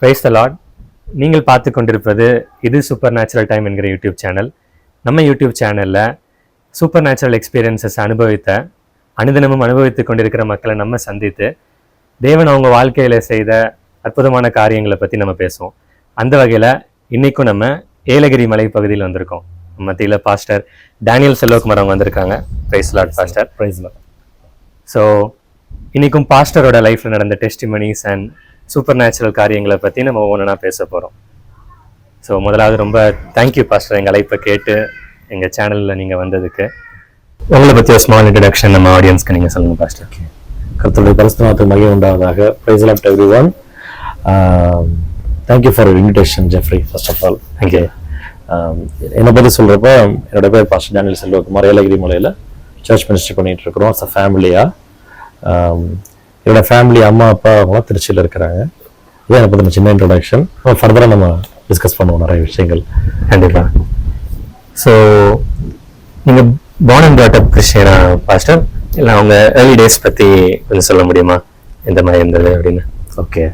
Praise the Lord. நீங்கள் பார்த்து கொண்டிருப்பது இது சூப்பர் நேச்சுரல் டைம் என்கிற யூடியூப் சேனல். நம்ம யூடியூப் சேனலில் சூப்பர் நேச்சுரல் எக்ஸ்பீரியன்சஸ் அனுதினமும் அனுபவித்து கொண்டிருக்கிற மக்களை நம்ம சந்தித்து தேவன் அவங்க வாழ்க்கையில் செய்த அற்புதமான காரியங்களை பற்றி நம்ம பேசுவோம். அந்த வகையில் இன்றைக்கும் நம்ம ஏலகிரி மலை பகுதியில் வந்திருக்கோம். மத்தியில் பாஸ்டர் டேனியல் செல்வகுமார் அவங்க வந்திருக்காங்க. Praise Lord pastor. Praise Lord. So இன்றைக்கும் பாஸ்டரோட லைஃப்பில் நடந்த டெஸ்டிமனிஸ் அண்ட் சூப்பர் நேச்சுரல் காரியங்களை பற்றி நம்ம ஒவ்வொன்றா பேச போகிறோம். ஸோ முதலாவது ரொம்ப தேங்க்யூ பாஸ்டர், எங்கள் அழைப்பை கேட்டு எங்கள் சேனலில் நீங்கள் வந்ததுக்கு. உங்களை பற்றி ஒரு ஸ்மால் இன்ட்ரடக்ஷன் நம்ம ஆடியன்ஸ்க்கு நீங்கள் சொல்லுங்கள் பாஸ்டர். கர்த்தருடைய பரிசுத்த நாமத்துக்கு மகிமை உண்டாவதாக. Praise Lord everyone. Thank you for invitation Jeffrey. First of all thank you. என்னை பற்றி சொல்கிறப்ப என்னோட பேர் பாஸ்டர் டேனியல் செல்வகுமார். ஏலகிரி மலையில் சர்ச் மினிஸ்ட்ரி பண்ணிகிட்டு இருக்கிறோம். அஸ் அ ஃபேமிலியாக. என்னோட ஃபேமிலி அம்மா அப்பா அவங்களாம் திருச்சியில் இருக்கிறாங்க. இதே என்னை பற்றி சின்ன இன்ட்ரடக்ஷன். ஃபர்தராக நம்ம டிஸ்கஸ் பண்ணுவோம் நிறைய விஷயங்கள். கண்டிப்பாக. ஸோ நீங்கள் born and brought up கிறிஸ்டியனா பாஸ்டர், இல்லை அவங்க ஏர்லி டேஸ் பற்றி கொஞ்சம் சொல்ல முடியுமா, எந்த மாதிரி இருந்தது அப்படின்னு? Okay.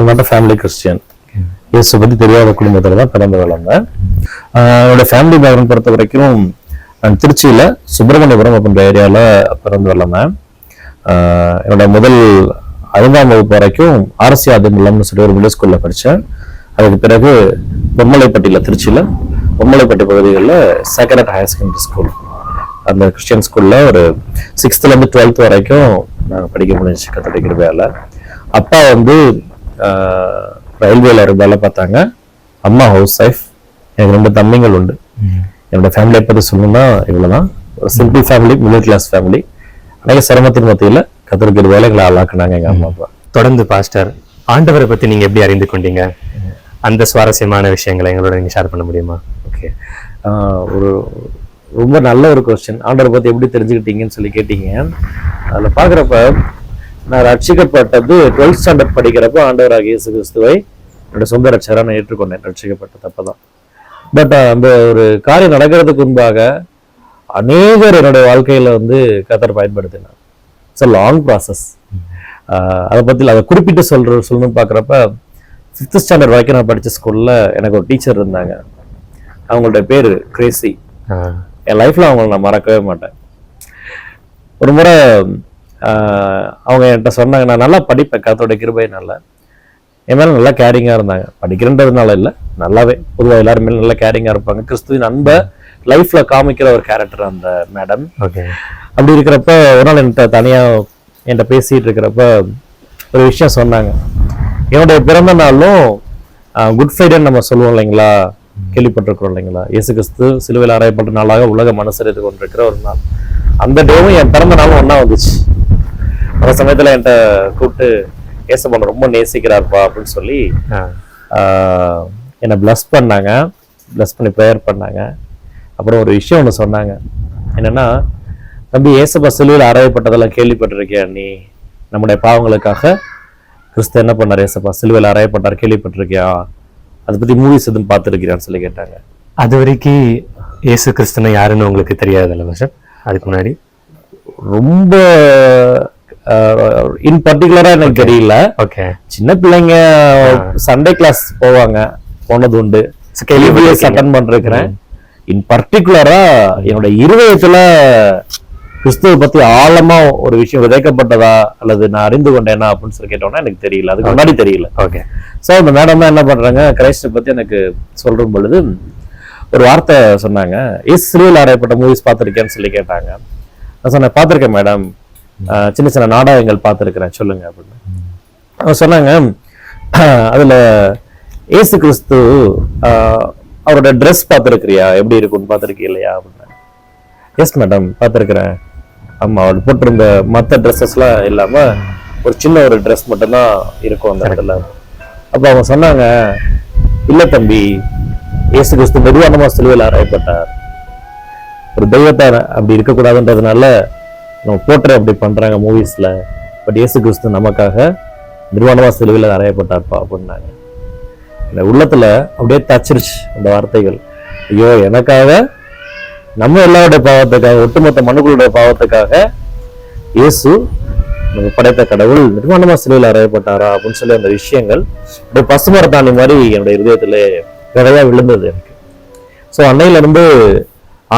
Not a family Christian. இயேசு பற்றி தெரியாத குடும்பத்தில் தான் பிறந்து வளர்ந்தேன். என்னோட ஃபேமிலி பேக்ரவுண்ட் பொறுத்த வரைக்கும் நான் திருச்சியில் சுப்பிரமணியபுரம் அப்படின்ற ஏரியாவில் பிறந்து வளர்ந்தேன். என்னோட முதல் 5ஆம் வகுப்பு வரைக்கும் ஆர்சி ஆதிமுல்லம்னு சொல்லி ஒரு மிடில் ஸ்கூலில் படித்தேன். அதுக்கு பிறகு பொம்மலைப்பட்டியில், திருச்சியில் பொம்மலைப்பட்டி பகுதிகளில் சேக்ரட் ஹையர் செகண்டரி ஸ்கூல், அந்த கிறிஸ்டியன் ஸ்கூலில் ஒரு 6th-லேருந்து 12th வரைக்கும் நாங்கள் படிக்க முடிஞ்சிச்சு கர்த்தருடைய கிருபையால். அப்பா வந்து ரயில்வேல வேலை பார்த்தாங்க. அம்மா ஹவுஸ் ஒய்ஃப். எனக்கு 2 தம்பிகள் உண்டு. என்னோட ஃபேமிலியை பற்றி சொல்லணும்னா இவ்வளோதான். ஒரு simple family, middle class family. அநேக சிரமத்தின் மத்தியில் கர்த்தருக்கு வேலைகளை ஆளாக்குனாங்க எங்கள் அம்மா அப்பா. தொடர்ந்து பாஸ்டர், ஆண்டவரை பற்றி நீங்கள் எப்படி அறிந்து கொண்டீங்க? அந்த சுவாரஸ்யமான விஷயங்களை எங்களோட நீங்கள் ஷேர் பண்ண முடியுமா? ஓகே. ஒரு ரொம்ப நல்ல ஒரு கொஸ்டின். ஆண்டவரை பற்றி எப்படி தெரிஞ்சுக்கிட்டீங்கன்னு சொல்லி கேட்டீங்க. அதில் பார்க்குறப்ப நான் ரட்சிக்கப்பட்டது 12th ஸ்டாண்டர்ட் படிக்கிறப்போ ஆண்டவராகிய இயேசு கிறிஸ்துவை என்னோட சொந்த ரட்சகராக நான் ஏற்றுக்கொண்டேன். ரட்சிக்கப்பட்டது அப்போ தான். பட் அந்த ஒரு காரியம் நடக்கிறதுக்கு முன்பாக அநேகர் என்னுடைய வாழ்க்கையில் வந்து கர்த்தர் பயன்படுத்தினார். It's a long process. அதை பற்றி அதை குறிப்பிட்டு சொல்லணும்னு பார்க்குறப்ப 5th ஸ்டாண்டர்ட் வரைக்கும் நான் படித்த ஸ்கூலில் எனக்கு ஒரு டீச்சர் இருந்தாங்க. அவங்களுடைய பேர் கிரேசி. என் லைஃப்பில் அவங்கள நான் மறக்கவே மாட்டேன். ஒரு முறை அவங்க என்கிட்ட சொன்னாங்க, நான் நல்லா படிப்பேன் கர்த்தருடைய கிருபையினால. என் மேலே நல்லா கேரிங்காக இருந்தாங்க. படிக்கிறன்றதுனால இல்லை, நல்லாவே பொதுவாக எல்லாரும் மேலே நல்லா கேரிங்காக இருப்பாங்க. கிறிஸ்துவின் அன்பை லைஃப்ல காமிக்கிற ஒரு கேரக்டர் அந்த மேடம். அப்படி இருக்கிறப்ப ஒரு நாள் என்கிட்ட பேசிட்டு இருக்கிறப்ப ஒரு விஷயம் சொன்னாங்க. என்னுடைய பிறந்த நாளும் குட் ஃப்ரைடே நம்ம சொல்லுவோம் இல்லைங்களா, கேள்விப்பட்டிருக்கிறோம் இல்லைங்களா, இயேசு கிறிஸ்து சிலுவையில் அறையப்பட்ட நாளாக உலகம் அனுசரித்து கொண்டிருக்கிற ஒரு நாள். அந்த டேவும் என் பிறந்த நாளும் ஒன்னா வந்துச்சு. அந்த சமயத்துல என்கிட்ட கூப்பிட்டு ஏசப்பா ரொம்ப நேசிக்கிறார்ப்பா அப்படின்னு சொல்லி என்னை பிளஸ் பண்ணாங்க. பிளஸ் பண்ணி ப்ரேயர் பண்ணாங்க. அப்புறம் ஒரு விஷயம் ஒன்று சொன்னாங்க. என்னன்னா, தம்பி, ஏசப்பா சிலுவையில் அறையப்பட்டதெல்லாம் கேள்விப்பட்டிருக்கியா நீ? நம்முடைய பாவங்களுக்காக கிறிஸ்து என்ன பண்ணார்? ஏசப்பா சிலுவையில் அறையப்பட்டார், கேள்விப்பட்டிருக்கியா? அதை பத்தி மூவிஸ் எதுவும் பார்த்துருக்கிறான்னு சொல்லி கேட்டாங்க. அது வரைக்கும் ஏசு கிறிஸ்துனா யாருன்னு உங்களுக்கு தெரியாதுல்ல சார்? அதுக்கு முன்னாடி ரொம்ப இன் பர்டிகுலரா எனக்கு தெரியல. ஓகே. சின்ன பிள்ளைங்க சண்டே கிளாஸ் போனது உண்டு, அட்டன் பண்ணிருக்கிறேன். இன் பர்டிகுலரா என்னோட இருதயத்துல கிறிஸ்துவ பத்தி ஆழமா ஒரு விஷயம் விதைக்கப்பட்டதா அல்லது நான் அறிந்து கொண்டேனா அப்படின்னு சொல்லி கேட்டோம்னா எனக்கு தெரியல. அதுக்கு முன்னாடி தெரியல. ஓகே. ஸோ அந்த மேடம் தான் என்ன பண்றாங்க, கிரைஸ்ட பத்தி எனக்கு சொல்ற பொழுது ஒரு வார்த்தை சொன்னாங்க. இஸ்ரேல் அறையப்பட்ட மூவிஸ் பார்த்துருக்கேன்னு சொல்லி கேட்டாங்க. நான் சொன்னேன், பார்த்துருக்கேன் மேடம், சின்ன சின்ன நாடகங்கள் பார்த்துருக்கிறேன், சொல்லுங்க அப்படின்னு. அவங்க சொன்னாங்க, அதுல ஏசு கிறிஸ்து அவரோட ட்ரெஸ் பார்த்துருக்கிறியா, எப்படி இருக்குன்னு பார்த்துருக்கீ இல்லையா அப்படின்னு. எஸ் மேடம், பார்த்துருக்கிறேன். ஆமா, அவர் போட்டிருந்த மற்ற ட்ரெஸ்ஸஸ்லாம் இல்லாம ஒரு சின்ன ஒரு ட்ரெஸ் மட்டும்தான் இருக்கும் அந்த இடத்துல. அப்ப அவங்க சொன்னாங்க, இல்ல தம்பி, இயேசு கிறிஸ்து மெதுவானமா சிலுவையில் அறையப்பட்டார். ஒரு தெய்வத்தை அப்படி இருக்கக்கூடாதுன்றதுனால நம்ம போட்டு அப்படி பண்றாங்க மூவிஸ்ல. பட் இயேசு கிறிஸ்து நமக்காக நிர்வாணமா சிலுவையில் அறையப்பட்டார்ப்பா அப்படின்னாங்க. இந்த உள்ளத்துல அப்படியே தச்சிருச்சு அந்த வார்த்தைகள். ஐயோ, எனக்காக, நம்ம எல்லாருடைய பாவத்துக்காக, ஒட்டுமொத்த மனுக்களுடைய பாவத்துக்காக இயேசு நம்ம படைத்த கடவுள் நிர்வாணமா சிலுவையில் அறையப்பட்டாரா அப்படின்னு சொல்லி அந்த விஷயங்கள் ஒரு பசுமரத்தாணி மாதிரி என்னுடைய இருதயத்துல நிறையா விழுந்தது எனக்கு. ஸோ அன்னையில இருந்து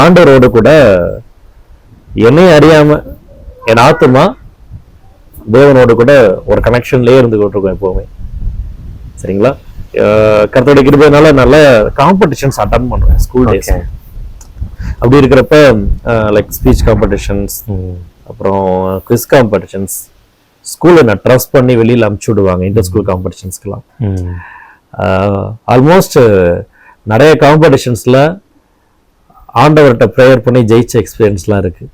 ஆண்டவரோடு கூட என்னையும் அறியாம என் ஆத்துமா தேவனோடு கூட ஒரு கனெக்ஷன்லயே இருந்து கொண்டிருக்கோம் எப்பவுமே. சரிங்களா? கர்த்தருடைய கிருபையினால நல்ல காம்படிஷன்ஸ் அட்டன் பண்ணுவேன் ஸ்கூல் டேஸ். அப்படி இருக்கிறப்ப லைக் ஸ்பீச் காம்படிஷன்ஸ், அப்புறம் குவிஸ் காம்படிஷன்ஸ், ஸ்கூல்ல நான் ட்ரஸ்ட் பண்ணி வெளியில அனுப்பிச்சு விடுவாங்க இன்டர் ஸ்கூல் காம்படிஷன்ஸ்க்குலாம். ஆல்மோஸ்ட் நிறைய காம்படிஷன்ஸ்ல ஆண்டவர்கிட்ட ப்ரேயர் பண்ணி ஜெயிச்ச எக்ஸ்பீரியன்ஸ்லாம் இருக்கு.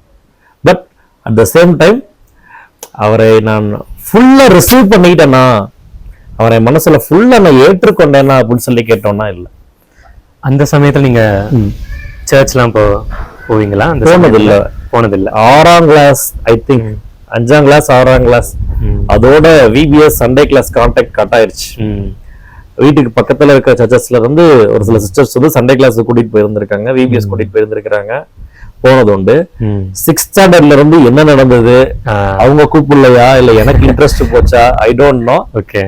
But at the same time அவரை நான் ஃபுல்லா ரிசீவ் பண்ணிக்கிட்டேன்னா, அவரை மனசுல ஃபுல்லா நான் ஏற்றுக்கொண்டேன்னா அப்படின்னு சொல்லி கேட்டோம்னா இல்லை. அந்த சமயத்துல நீங்க சர்ச்லாம் போவீங்களா? போனதில்லை. 6ஆம் கிளாஸ் ஐ திங்க் 5ஆம் கிளாஸ் 6ஆம் கிளாஸ் அதோட VBS Sunday class contact cut ஆயிருச்சு. வீட்டுக்கு பக்கத்துல இருக்க சர்ச்சஸ்ல இருந்து ஒரு சில சிஸ்டர்ஸ் வந்து சண்டே கிளாஸ் கூட்டிட்டு போயிருந்திருக்காங்க, விபிஎஸ் கூட்டிட்டு போயிருந்திருக்காங்க, போனது உண்டு. 6th ஸ்டாண்டர்ட்ல இருந்து என்ன நடந்தது, அவங்க கூப்பிடலையா இல்ல எனக்கு இன்ட்ரெஸ்ட் போச்சா, ஐ டோன்ட் நோ. ஓகே.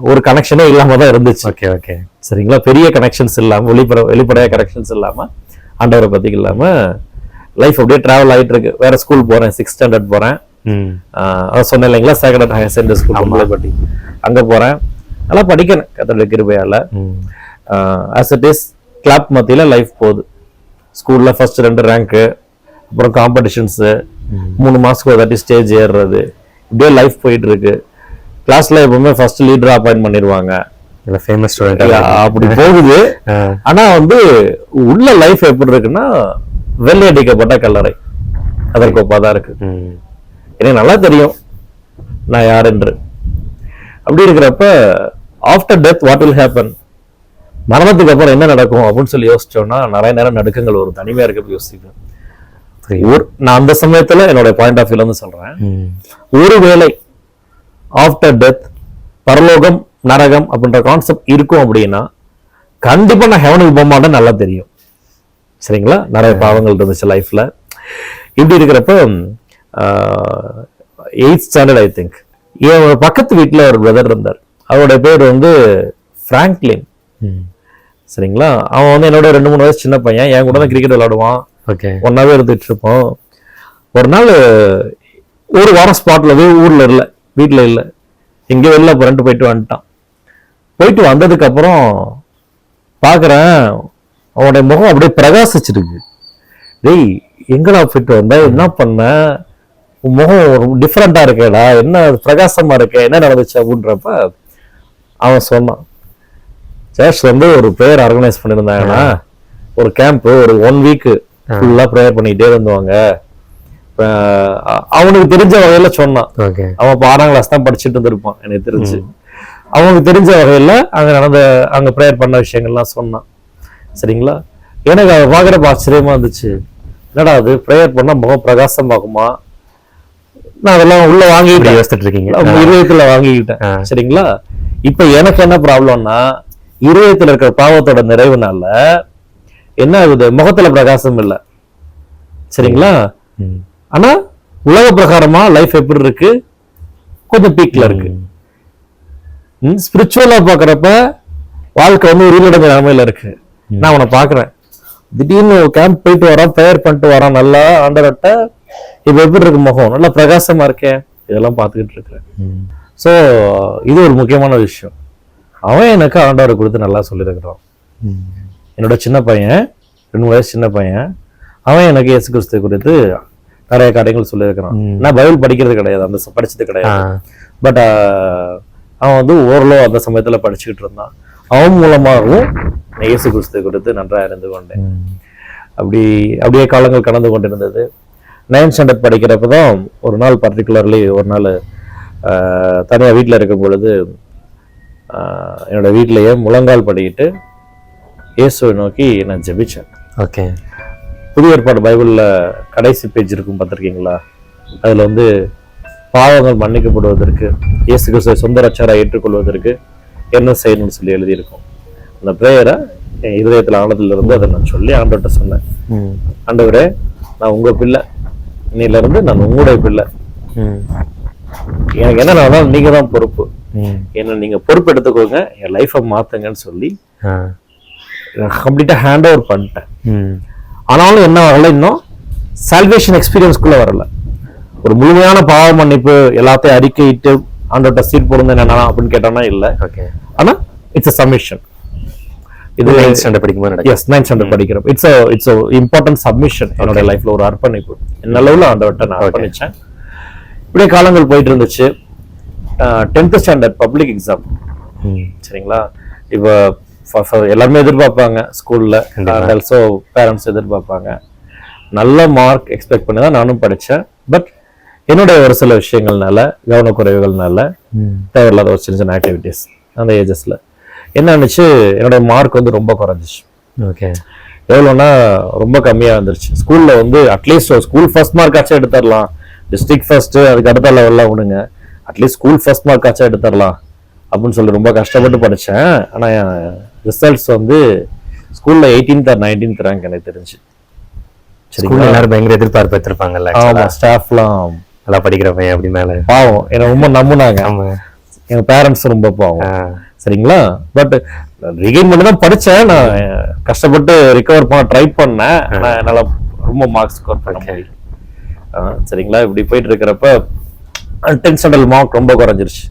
ஒரு கனெக்ஷனே இல்லாம தான் இருந்துச்சு. Okay okay. சரிங்களா? பெரிய கனெக்ஷன்ஸ் இல்லாம, வெளிப்படையா கனெக்ஷன்ஸ் இல்லாம, ஆண்டவரை பத்தி இல்லாம லைஃப் அப்படியே டிராவல் ஆயிட்டு இருக்கு. வேற ஸ்கூல் போறேன், 6th ஸ்டாண்டர்ட் போறேன். சொன்னேன் இல்லைங்களா, சேக்ரட் ஹையர் செகண்டரி ஸ்கூல் பட்டி, அங்க போறேன். நல்லா படிக்கிறேன் கர்த்தருடைய கிருபையால. ஆஸ் இட் இஸ் கிளப் மத்தியில லைஃப் போகுது. ஸ்கூல்ல ஃபர்ஸ்ட் 2 ரேங்க்கு, அப்புறம் காம்படிஷன்ஸ், 3 மாசத்துக்கு ஒரு தாட்டி ஸ்டேஜ் ஏறுறது, இப்படியே லைஃப் போயிட்டு இருக்கு. கிளாஸ்ல எப்பவுமே ஃபர்ஸ்ட் லீடரா அப்பாயிண்ட் பண்ணிடுவாங்க, ஃபேமஸ் ஸ்டூடெண்ட் அப்படி போகுது. ஆனா வந்து உள்ள லைஃப் எப்படி இருக்குன்னா, வெள்ளை அடிக்கப்பட்ட கல்லறை அதற்கு ஒப்பாதான் இருக்கு. எனக்கு நல்லா தெரியும் நான் யார் என்று. அப்படி இருக்கிறப்ப after death what will happen, மரணத்துக்கு அப்புறம் என்ன நடக்கும் அப்படின்னு சொல்லி யோசிச்சோம்னா நிறைய நேரம் நடுக்கங்கள் ஒரு தனிமையா இருக்க யோசிப்பேன். நான் அந்த சமயத்துல என்னோட பாயிண்ட் ஆஃப் வியூல இருந்து சொல்றேன், ஒருவேளை ஆஃப்டர் டெத் பரலோகம் நரகம் அப்படின்ற கான்செப்ட் இருக்கும் அப்படின்னா கண்டிப்பா நான் ஹெவனுக்கு போக மாட்டேன், நல்லா தெரியும். சரிங்களா? நிறைய பாவங்கள் இருந்துச்சு லைஃப்ல. இப்படி இருக்கிறப்ப 8th ஸ்டாண்டர்ட் ஐ திங்க், என் பக்கத்து வீட்டுல ஒரு பிரதர் இருந்தார். அவருடைய பேர் வந்து பிராங்க்லின். சரிங்களா? அவன் வந்து என்னோட 2-3 வயசு சின்ன பையன். என் கூட தான் கிரிக்கெட் விளையாடுவான், ஒன்னாவே இருந்துட்டு இருப்போம். ஒரு நாள் ஒரு வாரம் ஸ்பாட்ல ஊர்ல இல்ல, வீட்டுல இல்ல, எங்க வெளில புரண்டு போயிட்டு வந்துட்டான். போயிட்டு வந்ததுக்கு அப்புறம் பாக்குறேன் அவனுடைய முகம் அப்படியே பிரகாசிச்சிருக்கு. டேய் எங்கடா போயிட்டு வந்த, என்ன பண்ண, உன் முகம் டிஃப்ரெண்டா இருக்கேடா, என்ன பிரகாசமா இருக்க, என்ன நடந்துச்சு அப்படின்றப்ப அவன் சொன்னான், சர்ச் வந்து ஒரு ப்ரேயர் ஆர்கனைஸ் பண்ணியிருந்தாங்கன்னா ஒரு கேம்ப், ஒரு 1 வீக் ஃபுல்லா ப்ரேயர் பண்ணிக்கிட்டே இருந்துவாங்க. அவனுக்கு தெரிஞ்ச வகையில சொன்னான். அவன் 6ஆம் கிளாஸ் தான் படிச்சுட்டு இருந்திருப்பான் எனக்கு தெரிஞ்சு. அவனுக்கு தெரிஞ்ச வகையில அங்க ப்ரேயர் பண்ண விஷயங்கள்லாம் சொன்னான். சரிங்களா? எனக்கு அதை பாக்குறப்ப ஆச்சரியமா இருந்துச்சு. என்னடா அது, ப்ரேயர் பண்ணா முகம் பிரகாசம் ஆகுமா? நான் அதெல்லாம் உள்ள வாங்கிட்டு யோசிச்சுட்டு இருக்கீங்க, இருதயத்துல வாங்கிக்கிட்டேன். சரிங்களா? இப்ப எனக்கு என்ன ப்ராப்ளம்னா, இருதயத்துல இருக்கிற பாவத்தோட நிறைவுனால என்ன ஆகுது, முகத்துல பிரகாசம் இல்லை. சரிங்களா? ஆனா உலக பிரகாரமா லைஃப் எப்படி இருக்கு, கொஞ்சம் பீக்ல இருக்கு. ஸ்பிரிச்சுவலா பாக்குறப்ப வாழ்க்கை வந்து ஒரு இருளடைஞ்ச நிலைமையில இருக்கு. நான் அவனை பாக்குறேன், திடீர்னு கேம்ப் போயிட்டு வரான், ப்ரேயர் பண்ணிட்டு வரான், நல்லா ஆண்டவர்கிட்ட. இப்ப எப்படி இருக்கு முகம், நல்லா பிரகாசமா இருக்கேன். இதெல்லாம் பார்த்துக்கிட்டு இருக்கிறேன். ஸோ இது ஒரு முக்கியமான விஷயம். அவன் எனக்கு ஆண்டவரை கொடுத்து நல்லா சொல்லியிருக்கிறான். என்னோட சின்ன பையன், 2 வயசு சின்ன பையன், அவன் எனக்கு இயேசு கிறிஸ்துவை குறித்து நிறைய காரியங்கள் சொல்லியிருக்கிறான். நான் பைபிள் படிக்கிறது கிடையாது, அந்த படிச்சது கிடையாது. பட் அவன் வந்து ஓரளவு அந்த சமயத்துல படிச்சுக்கிட்டு இருந்தான். அவன் மூலமாகவும் இயேசு கிறிஸ்துவை குறித்து நன்றாக அறிந்து கொண்டேன். அப்படியே காலங்கள் கடந்து கொண்டிருந்தது. 9th ஸ்டாண்டர்ட் படிக்கிறப்பதான் ஒரு நாள், பர்டிகுலர்லி ஒரு நாள் தனியாக வீட்டில் இருக்கும் பொழுது என்னோட வீட்டிலேயே முழங்கால் படிக்கிட்டு இயேசுவை நோக்கி நான் ஜெபிச்சேன். ஓகே. புதிய ஏற்பாடு பைபிளில் கடைசி பேஜ் இருக்கும், பார்த்துருக்கீங்களா? அதில் வந்து பாவங்கள் மன்னிக்கப்படுவதற்கு, இயேசு கிறிஸ்துவை சொந்த ரட்சகராக ஏற்றுக்கொள்வதற்கு என்ன செய்யணும்னு சொல்லி எழுதியிருக்கோம். அந்த ப்ரேயரை என் இருதயத்தில் ஆனதுல இருந்து அதை நான் சொல்லி ஆண்டவர்கிட்ட சொன்னேன். ஆண்டவரே, நான் உங்க பிள்ளை, இன்னையில இருந்து நான் உங்களுடைய பிள்ளை. எனக்கு என்ன நீங்க தான் பொறுப்பு, என்ன நீங்க பொறுப்பு எடுத்துக்கோங்க, என் லைஃபை மாத்துங்கன்னு சொல்லி கம்ப்ளீட்டா ஹேண்ட் ஓவர் பண்ணிட்டேன். ஆனாலும் என்ன வரல, இன்னும் சால்வேஷன் எக்ஸ்பீரியன்ஸ்குள்ள வரல. ஒரு முழுமையான பாவ மன்னிப்பு எல்லாத்தையும் அறிக்கையிட்டு ஆண்டோட்ட சீட் போடுறது என்ன அப்படின்னு கேட்டோம்னா இல்ல. ஆனா இட்ஸ் சப்மிஷன். இது 9th ஸ்டாண்டர்ட் படிக்கும்போது எஸ் 9th ஸ்டாண்டர்ட் படிக்கிறப்ப இட்ஸ் இம்பார்ட்டன்ட் சப்மிஷன். என்னோட லைஃப்ல ஒரு அர்ப்பணிப்பு, என்ன லெவலில் ஆண்டவர்கிட்ட நான் அர்ப்பணிச்சேன். இப்படியே காலங்கள் போயிட்டு இருந்துச்சு. 10th standard public exam. சரிங்களா, இப்போ எல்லாருமே எதிர்பார்ப்பாங்க ஸ்கூல்ல, ஆல்சோ பேரண்ட்ஸ் எதிர்பார்ப்பாங்க. நல்ல மார்க் எக்ஸ்பெக்ட் பண்ணி தான் நானும் படித்தேன். பட் என்னுடைய ஒரு சில விஷயங்கள்னால, கவனக்குறைவுகள்னால, தேவையில்லாத ஒரு சின்ன ஆக்டிவிட்டிஸ் அந்த ஏஜஸ்ல என்ன ஆனிச்சு, என்னோட மார்க் வந்து ரொம்ப குறைஞ்சிச்சு. எவ்வளோன்னா ரொம்ப கம்மியாக வந்துருச்சு. ஸ்கூல்ல வந்து அட்லீஸ்ட் ஸ்கூல் ஃபர்ஸ்ட் மார்க் ஆச்சும் எடுத்துடலாம், டிஸ்ட்ரிக்ட் ஃபர்ஸ்ட் அதுக்கு அடுத்த லெவல்லாம் விடுங்க, அட்லீஸ்ட் ஸ்கூல் ஃபர்ஸ்ட் மார்க் ஆச்சும் எடுத்துடலாம் அப்படின்னு சொல்லி ரொம்ப கஷ்டப்பட்டு படித்தேன். ஆனால் ரிசல்ட்ஸ் வந்து ஸ்கூல்ல 18th or 19th ரேங்க் எனக்கு தெரிஞ்சு. எல்லாரும் பயங்கர எதிர்பார்ப்பு எடுத்திருப்பாங்கல்ல. ஆமா, ஸ்டாஃப்லாம் நல்லா படிக்கிற பையன் அப்படி மேல பாவம் என்ன ரொம்ப நம்புனாங்க. எங்க பேரண்ட்ஸ் ரொம்ப பாவம். சரிங்களா, பட் ரிகைன் பண்ணி தான் படிச்சேன். நான் கஷ்டப்பட்டு ரிகவர் பண்ண ட்ரை பண்ணேன். ஆனா என்னால ரொம்ப மார்க்ஸ் ஸ்கோர் பண்ண முடியல. சரிங்களா, இப்படி போயிட்டு இருக்கிறப்ப 10th ஸ்டாண்டர்ட் மார்க் ரொம்ப குறைஞ்சிருச்சு.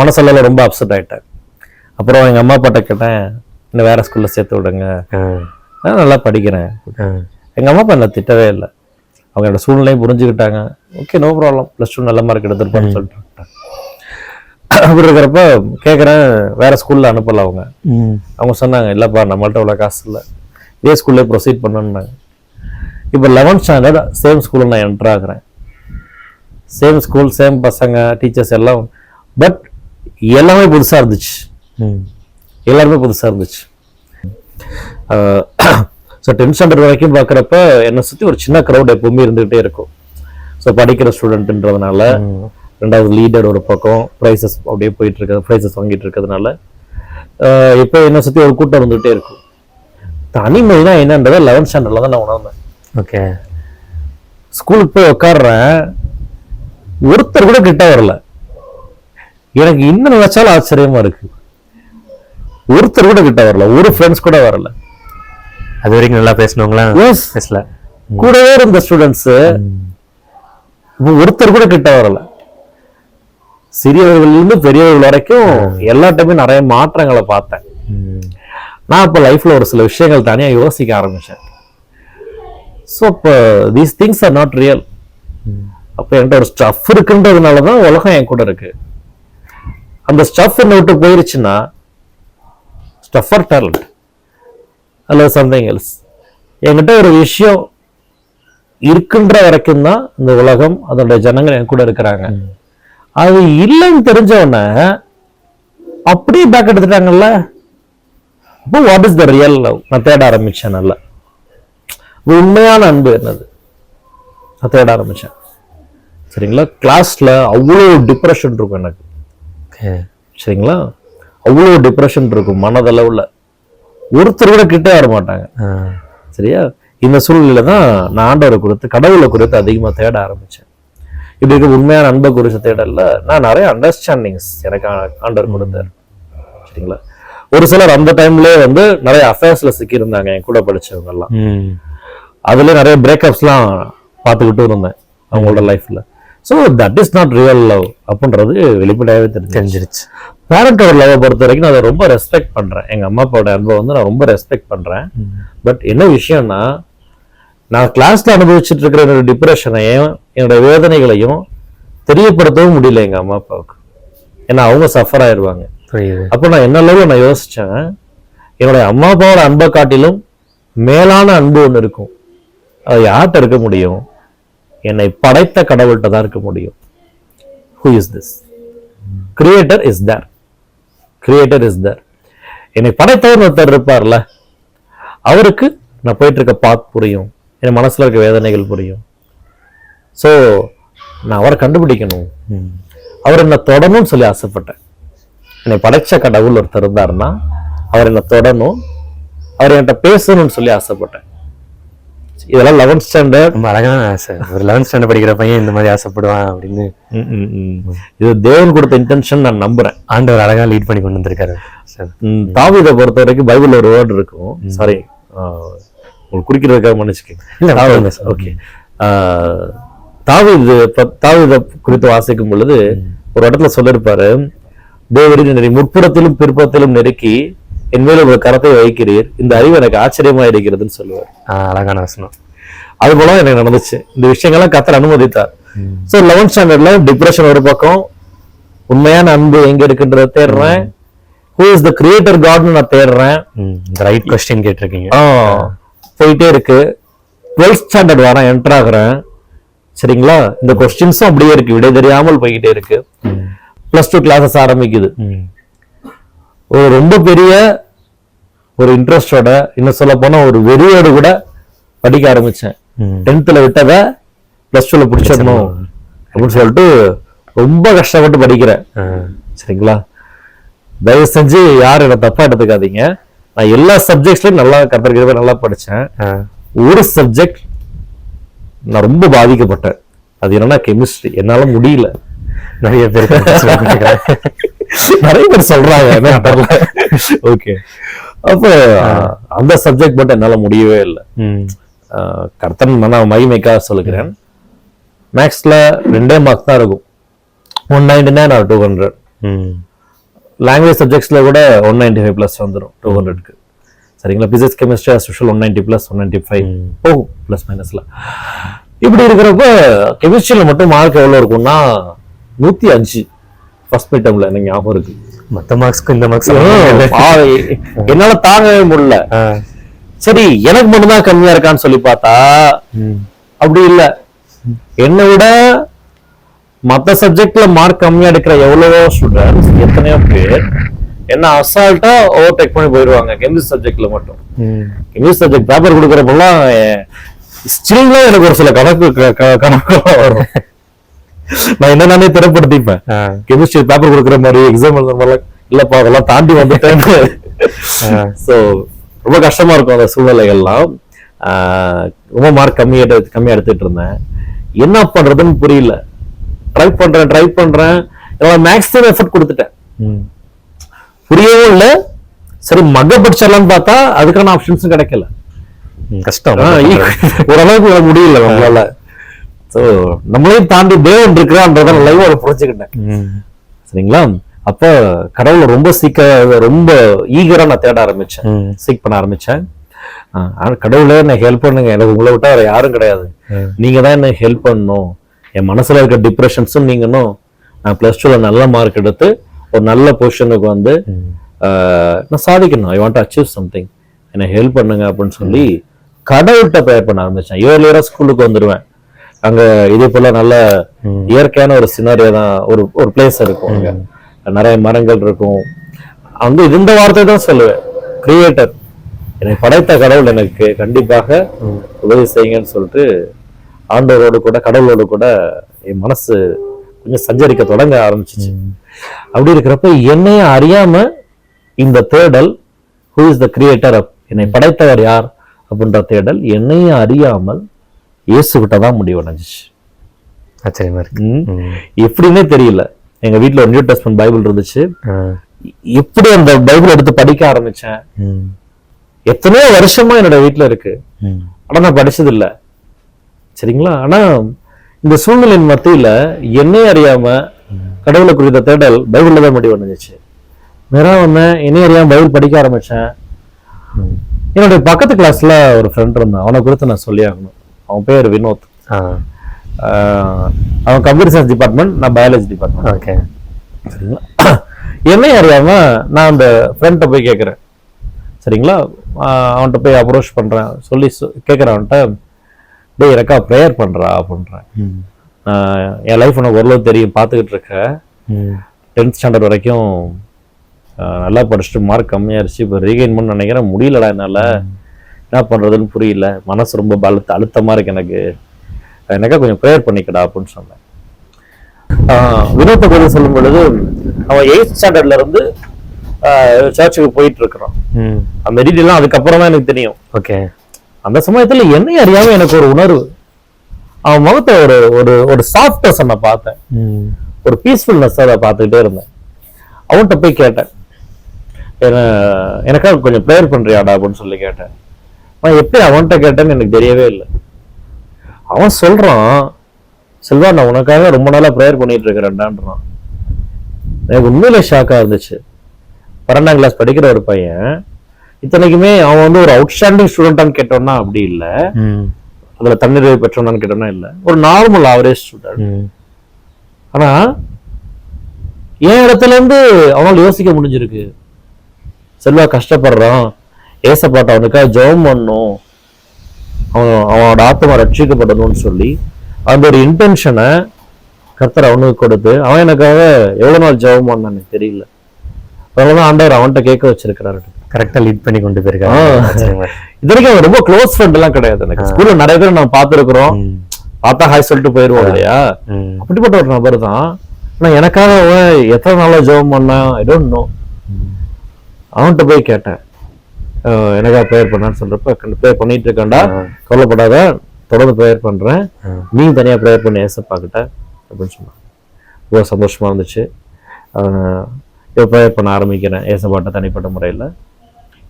மனசெல்லாம் ரொம்ப அப்செட் ஆயிட்டேன். அப்புறம் எங்க அம்மா அப்பாட்ட கேட்டேன், இன்னும் வேற ஸ்கூல்ல சேர்த்து விடுங்க, நான் நல்லா படிக்கிறேன். எங்க அம்மா அப்பா என்ன திட்டவே இல்லை. அவங்க என்னோட சூழ்நிலையும் புரிஞ்சுக்கிட்டாங்க. ஓகே, நோ ப்ராப்ளம், +2 நல்ல மார்க் எடுத்திருப்பான்னு சொல்லிட்டு அப்படி இருக்கிறப்ப கேட்குறேன், வேற ஸ்கூல்ல அனுப்பல அவங்க. அவங்க சொன்னாங்க, இல்லப்பா நம்மள்ட்ட அவ்வளோ காசு இல்லை, இதே ஸ்கூல்ல ப்ரொசீட் பண்ணணுன்னாங்க. இப்போ 11th ஸ்டாண்டர்ட் சேம் ஸ்கூலில் நான் என்டர் ஆகுறேன். சேம் ஸ்கூல், சேம் பசங்க, டீச்சர்ஸ் எல்லாம். பட் எல்லாமே புதுசாக இருந்துச்சு, எல்லாருமே புதுசாக இருந்துச்சு. ஸோ 10th ஸ்டாண்டர்ட் வரைக்கும் பார்க்குறப்ப என்னை சுற்றி ஒரு சின்ன க்ரௌட் எப்பவுமே இருந்துகிட்டே இருக்கும். ஸோ படிக்கிற ஸ்டூடெண்ட்ன்றதுனால, ரெண்டாவது லீடர் ஒரு பக்கம், ப்ரைஸஸ் அப்படியே போயிட்டு இருக்கிறது, ப்ரைஸஸ் வாங்கிட்டு இருக்கிறதுனால இப்போ என்னை சுற்றி ஒரு கூட்டம் வந்துகிட்டே இருக்கும். தனிமைனா என்னன்றதை 11th ஸ்டாண்டர்ட்ல தான் நான் உணர்ந்தேன். ஓகே, ஸ்கூலுக்கு போய் உட்காடுறேன், ஒருத்தர் கூட கிட்ட வரல. எனக்கு இன்னும் நினைச்சாலும் ஆச்சரியமா இருக்கு, ஒருத்தர் கூட கிட்ட வரல, ஒரு ஃப்ரெண்ட்ஸ் கூட வரல. அது வரைக்கும் நல்லா பேசினவங்களா பேசல, கூடவே இருந்த ஸ்டூடெண்ட்ஸ் ஒருத்தர் கூட கிட்ட வரல. சிறியவர்கள் இருந்து பெரியவர்கள் வரைக்கும் எல்லாத்தையுமே நிறைய மாற்றங்களை பார்த்தேன். நான் இப்ப லைஃப்ல ஒரு சில விஷயங்கள் தனியா யோசிக்க ஆரம்பிச்சேன். ஸோ இப்போ these things are not real. அப்ப என்கிட்ட ஒரு ஸ்டஃப் இருக்குன்றதுனாலதான் உலகம் என் கூட இருக்கு. அந்த ஸ்டஃப் என்ன விட்டு போயிருச்சுன்னா, ஸ்டஃப் ஆர் டேலண்ட் அல்லது சம்திங் எல்ஸ், என்கிட்ட ஒரு விஷயம் இருக்குன்ற வரைக்கும் தான் இந்த உலகம், அதோட ஜனங்கள் என் கூட இருக்கிறாங்க. அது இல்லைன்னு தெரிஞ்சவன அப்படியே பேக் எடுத்துட்டாங்கல்ல. அப்போ what is the real love நான் தேட ஆரம்பிச்சேன். நல்ல உண்மையான அன்பு என்னது நான் தேட ஆரம்பிச்சேன். சரிங்களா, கிளாஸ்ல அவ்வளோ டிப்ரெஷன் இருக்கும் எனக்கு. சரிங்களா, அவ்வளோ டிப்ரெஷன் இருக்கும் மனதளவுல, ஒருத்தர் கூட கிட்டே வர மாட்டாங்க. சரியா, இந்த சூழ்நிலையில தான் நான் ஆண்டவரை குறித்து, கடவுளை குறித்து அதிகமா தேட ஆரம்பிச்சேன். இப்படி இருக்க உண்மையான அன்பை குறித்த தேடல நான் நிறைய அண்டர்ஸ்டாண்டிங்ஸ் எனக்கு ஆண்டவர் கொடுத்தார். சரிங்களா, ஒரு சிலர் அந்த டைம்லயே வந்து நிறைய அஃபேர்ஸ்ல சிக்கியிருந்தாங்க என் கூட படிச்சவங்க எல்லாம். அதுல நிறைய பிரேக்கப்ஸ்லாம் பார்த்துக்கிட்டு இருந்தேன் அவங்களோட லைஃப்ல. So that is not real love அப்படின்றது வெளிப்படையாவே தெரிஞ்சிருச்சு. பேரண்டோட லவ்வை பொறுத்த வரைக்கும் நான் அதை ரொம்ப ரெஸ்பெக்ட் பண்றேன். எங்க அம்மா அப்பாவோட அன்பை வந்து நான் ரொம்ப ரெஸ்பெக்ட் பண்றேன். பட் என்ன விஷயம்னா, நான் கிளாஸ்ல அனுபவிச்சுட்டு இருக்கிற என்னோட டிப்ரெஷனையும் என்னோட வேதனைகளையும் தெரியப்படுத்தவும் முடியல எங்க அம்மா அப்பாவுக்கு. ஏன்னா அவங்க சஃபர் ஆயிடுவாங்க. அப்போ நான் என்ன அளவுல நான் யோசிச்சேன், என்னுடைய அம்மா அப்பாவோட அன்பை காட்டிலும் மேலான அன்பு ஒன்று இருக்கும். அது யார்கிட்ட இருக்க முடியும்? என்னை படைத்த கடவுள்கிட்ட தான் இருக்க முடியும். Who is this? Creator is there. Creator is there. என்னை படைத்தவர் ஒருத்தர் இருப்பார்ல, அவருக்கு நான் போயிட்டு இருக்க பாத் புரியும், என் மனசுல இருக்க வேதனைகள் புரியும். ஸோ நான் அவரை கண்டுபிடிக்கணும், அவர் என்னை தொடணும்னு சொல்லி ஆசைப்பட்டேன். என்னை படைச்ச கடவுள் ஒருத்தர் இருந்தாருன்னா அவர் என்னை தொடணும், அவர் என்கிட்ட பேசணும்னு சொல்லி ஆசைப்பட்டேன். இதெல்லாம் 11th ஸ்டாண்டர்ட். ரொம்ப அழகான ஆசை. ஒரு 11th ஸ்டாண்டர்ட் படிக்கிற பையன் இந்த மாதிரி ஆசைப்படுவான் அப்படின்னு இது தேவன் கொடுத்த இன்டென்ஷன் நான் நம்புறேன். ஆண்டவர் அழகா லீட் பண்ணி கொண்டு வந்திருக்காரு சார். தாவீதை பொறுத்த வரைக்கும் பைபிள்ல ஒரு வேர்டு இருக்கும். சாரி, உங்களுக்கு குறிக்கிறதுக்காக மன்னிச்சுக்கேன். ஓகே, தாவீதை குறித்து வாசிக்கும் பொழுது ஒரு இடத்துல சொல்லிருப்பாரு, தேவரின் முற்புறத்திலும் பிற்புறத்திலும் நெருக்கி என் மேல ஒரு கரத்தை வைக்கிறீர், இந்த அறிவு எனக்கு ஆச்சரியமா இருக்கிறதுன்னு சொல்லுவார். அழகான வசனம். அது போல எனக்கு நடந்துச்சு. இந்த விஷயங்கள்லாம் கர்த்தர் அனுமதித்தார். சோ 11th ஸ்டாண்டர்ட்ல டிப்ரெஷன் ஒரு பக்கம், உண்மையான அன்பு எங்க இருக்குன்றத தேடுறேன், ஹூ இஸ் த கிரியேட்டர் காட்னு நான் தேடுறேன். ரைட் கொஸ்டின் கேட்டிருக்கீங்க. போயிட்டே இருக்கு. 12th ஸ்டாண்டர்ட் வர என்டர் ஆகுறேன். சரிங்களா, இந்த கொஸ்டின்ஸும் அப்படியே இருக்கு, விடை தெரியாமல் போய்கிட்டே இருக்கு. +2 கிளாஸஸ் ஆரம்பிக்குது. ஒரு ரொம்ப பெரிய ஒரு இன்ட்ரெஸ்டோட, இன்னும் சொல்ல போனா ஒரு வெறியோடு கூட படிக்க ஆரம்பிச்சேன். 10th விட்டத +2 பிடிச்சிடணும் அப்படின்னு சொல்லிட்டு ரொம்ப கஷ்டப்பட்டு படிக்கிறேன். சரிங்களா, தயவு செஞ்சு யாரும் என்ன தப்பா எடுத்துக்காதீங்க. நான் எல்லா சப்ஜெக்ட்ஸ்லயும் நல்லா கத்துக்கிறத நல்லா படிச்சேன். ஒரு சப்ஜெக்ட் நான் ரொம்ப பாதிக்கப்பட்டேன். அது என்னன்னா கெமிஸ்ட்ரி. என்னால முடியல. நிறைய பேர் சொல்றாங்க. ஓகே, அப்ப அந்த சப்ஜெக்ட் மட்டும் என்னால முடியவே இல்லை. கர்த்தன் நான் மகிமைக்காக சொல்லுகிறேன். மேக்ஸ்ல 2 மார்க்ஸ் தான் இருக்கும், 199 or 200. லாங்குவேஜ் சப்ஜெக்ட்ஸ்ல கூட 195 பிளஸ் வந்துடும் 200க்கு. சரிங்களா, physics chemistry as usual 190 plus 195 போகும் பிளஸ் மைனஸ்ல. இப்படி இருக்கிறப்ப கெமிஸ்ட்ரியில மட்டும் மார்க் எவ்வளவு இருக்கும்னா 105 ஃபர்ஸ்ட் மிட்டம்ல. எனக்கு ஞாபகம் இருக்கு. மத்த மார்க்ஸ்க்கு இந்த மார்க்ஸ் என்னால தாங்கவே முடியல. சரி, எனக்கு மட்டும்தான் கம்மியா இருக்கான்னு சொல்லி பார்த்தா அப்படி இல்ல. என்னை விட மத்த சப்ஜெக்ட்ல மார்க் கம்மியா எடுக்கிற எவ்வளவோ ஸ்டூடெண்ட்ஸ், எத்தனையோ பேர் என்ன அசால்ட்டா ஓவர்டேக் பண்ணி போயிடுவாங்க கெமிஸ்ட்ரி சப்ஜெக்ட்ல மட்டும். கெமிஸ்ட்ரி சப்ஜெக்ட் பேப்பர் கொடுக்கறப்பெல்லாம் ஸ்டில்ல எனக்கு ஒரு சில கணக்கு வரும். நான் என்ன நானே திறப்படுத்திப்பேன். கெமிஸ்ட்ரி பேப்பர் கொடுக்குற மாதிரி, எக்ஸாம் எழுதுற மாதிரி இல்லப்பா, அதெல்லாம் தாண்டி வந்துட்டேன். சோ ரொம்ப கஷ்டமா இருக்கும் அந்த சூழ்நிலைகள்லாம். ரொம்ப மார்க் கம்மியா எடுத்துட்டு இருந்தேன். என்ன பண்றதுன்னு புரியல. ட்ரை பண்றேன். மேக்ஸிமம் எஃபர்ட் கொடுத்துட்டேன். புரியவும் இல்லை. சரி, மக படிச்சிடலாம்னு பார்த்தா அதுக்கான ஆப்ஷன்ஸும் கிடைக்கல. கஷ்டம். ஓரளவுக்கு முடியல நம்மளால. சோ நம்மளையும் தாண்டி தேவன் இருக்கிறான்றத லைவ் புரிஞ்சுக்கிட்டேன். சரிங்களா, அப்ப கடவுளை ரொம்ப ஈகரா நான் தேட ஆரம்பிச்சேன், சீக் பண்ண ஆரம்பிச்சேன். கடவுளே என்ன ஹெல்ப் பண்ணுங்க, எனக்கு உங்களை விட்டா வேற யாரும் கிடையாது, நீங்க தான் என்ன ஹெல்ப் பண்ணணும். என் மனசுல இருக்க டிப்ரெஷன்ஸும் நீங்கணும். நான் +2ல நல்ல மார்க் எடுத்து ஒரு நல்ல பொசிஷனுக்கு வந்து நான் சாதிக்கணும். I want to achieve something, என்னை ஹெல்ப் பண்ணுங்க அப்படின்னு சொல்லி கடவுள்கிட்ட ப்ரேயர் பண்ண ஆரம்பிச்சேன். இயர்லியரா ஸ்கூலுக்கு வந்துடுவேன். அங்க இதே போல நல்ல இயற்கையான ஒரு சினாரியோ தான், ஒரு பிளேஸ் இருக்கும். அங்க நிறைய மரங்கள் இருக்கும். அங்க இந்த வார்த்தை தான் சொல்லுவேன், கிரியேட்டர், என்னை படைத்த கடவுள் எனக்கு கண்டிப்பாக உதவி செய்யுங்கன்னு சொல்லிட்டு ஆண்டவரோடு கூட கடவுளோடு கூட என் மனசு கொஞ்சம் சஞ்சரிக்க தொடங்க ஆரம்பிச்சிச்சு. அப்படி இருக்கிறப்ப என்னைய அறியாம இந்த தேடல், ஹூ இஸ் த கிரியேட்டர், என்னை படைத்தவர் யார் அப்படின்ற தேடல் என்னைய அறியாமல் இயேசுகிட்ட தான் முடிவடைஞ்சிச்சு. ஆச்சரியமா இருக்கு. எப்படின்னே தெரியல. எங்க வீட்டுல ஒரு நியூ டெஸ்ட்மென்ட் பைபிள் இருந்துச்சு. எப்படி அந்த பைபிள் எடுத்து படிக்க ஆரம்பிச்சேன். எத்தனையோ வருஷமா என்னோட வீட்டுல இருக்கு, ஆனா நான் படிச்சது இல்ல. சரிங்களா, ஆனா இந்த சூழ்நிலையின் மத்தியில என்னை அறியாம கடவுளை குறித்த தேடல் பைபிள்ல தான் முடிவடைஞ்சிச்சு. நேரம் வந்தேன், என்னை அறியாம பைபிள் படிக்க ஆரம்பிச்சேன். என்னுடைய பக்கத்து கிளாஸ்ல ஒரு ஃப்ரெண்ட் இருந்தான், அவனை குறித்து நான் சொல்லி ஆகணும். அவன் பேர் வினோத். அவன் கம்ப்யூட்டர் சயின்ஸ் டிபார்ட்மெண்ட், நான் பயாலஜி டிபார்ட்மெண்ட். ஓகே, சரிங்களா. என்னை அறியாம நான் அந்த ஃப்ரெண்ட்ட போய் கேட்குறேன். சரிங்களா, அவன்கிட்ட போய் அப்ரோச் பண்றேன், சொல்லி கேட்குறேன் அவன்கிட்ட, டேய் எனக்கா ப்ரேயர் பண்றா அப்படின்றேன். என் லைஃப் உனக்கு ஓரளவு தெரியும், பார்த்துக்கிட்டு இருக்க. 10th ஸ்டாண்டர்ட் வரைக்கும் நல்லா படிச்சுட்டு மார்க் கம்மியாயிருச்சு. இப்போ ரீகெயின் பண்ண நினைக்கிறேன், முடியலடா, என்னால் என்ன பண்ணுறதுன்னு புரியல, மனசு ரொம்ப அழுத்தமாக இருக்கு எனக்கா கொஞ்சம் ப்ரேயர் பண்ணிக்கடா அப்படின்னு சொன்னேன். வினோத்தை குறித்து சொல்லும் பொழுது அவன் 8th ஸ்டாண்டர்ட்ல இருந்து சர்ச்சுக்கு போயிட்டு இருக்கிறான். அந்த டீட்டெயிலாம் அதுக்கப்புறம் தான் எனக்கு தெரியும். ஓகே, அந்த சமயத்துல என்னை அறியாம எனக்கு ஒரு உணர்வு, அவன் முகத்தை ஒரு ஒரு ஒரு சாஃப்ட்னஸ் நான் பார்த்தேன், ஒரு பீஸ்ஃபுல்னஸ் அதை பார்த்துக்கிட்டே இருந்தேன். அவன்கிட்ட போய் கேட்டேன், எனக்காக கொஞ்சம் ப்ரேயர் பண்றியாடா அப்படின்னு சொல்லி கேட்டேன். நான் எப்படி அவன்கிட்ட கேட்டேன்னு எனக்கு தெரியவே இல்லை. அவன் சொல்றான், செல்வா நான் உனக்காக ரொம்ப நாளா ப்ரேயர் பண்ணிட்டு இருக்கிறேன்டான்றான். எனக்கு உண்மையிலே ஷாக்கா இருந்துச்சு. 12ஆம் கிளாஸ் படிக்கிற ஒரு பையன், இத்தனைக்குமே அவன் வந்து ஒரு அவுட்ஸ்டாண்டிங் ஸ்டூடெண்டான்னு கேட்டோம்னா அப்படி இல்லை, அதுல தன்னிறைவு பெற்றோம்னு கேட்டோம்னா இல்லை, ஒரு நார்மல் ஆவரேஜ் ஸ்டூடெண்ட். ஆனா என் இடத்துல இருந்து அவனால் யோசிக்க முடிஞ்சிருக்கு, செல்வா கஷ்டப்படுறான், ஏசப்பாட்ட அவனுக்காக ஜெபம் பண்ணும், அவனோட ஆத்மா ரட்சிக்கப்படணும்னு சொல்லி அந்த ஒரு இன்டென்ஷனை கர்த்தர் அவனுக்கு கொடுத்து அவன் எனக்காக எவ்வளவு நாள் ஜெபம் பண்ணான்னு எனக்கு தெரியல. அதனாலதான் ஆண்டவர் அவன்கிட்ட கேட்க வச்சிருக்கிறாரு. கரெக்டா லீட் பண்ணி கொண்டு போயிருக்காங்க. இது வரைக்கும் அவன் ரொம்ப க்ளோஸ் ஃப்ரெண்ட் எல்லாம் கிடையாது எனக்கு. ஸ்கூல்ல நிறைய பேர் நம்ம பார்த்துருக்கிறோம், பார்த்தா ஹாய் சொல்லிட்டு போயிருவோம் இல்லையா, அப்படிப்பட்ட ஒரு நபர் தான். ஆனா எனக்காக அவன் எத்தனை நாளா ஜெபம் பண்ணான் ஐ டோன்ட் நோ. அவன்கிட்ட போய் கேட்டேன், எனக்காக ப்ரேயர் பண்ணான்னு சொல்றப்ப, ப்ரேயர் பண்ணிட்டு இருக்கேன்டா, கவலைப்படாத, தொடர்ந்து ப்ரேயர் பண்றேன், நீ தனியா ப்ரேயர் பண்ணி ஏசப்பாக்கிட்ட அப்படின்னு சொன்னான். ரொம்ப சந்தோஷமா இருந்துச்சு. இப்போ ப்ரேயர் பண்ண ஆரம்பிக்கிறேன் ஏசப்பாட்ட தனிப்பட்ட முறையில்.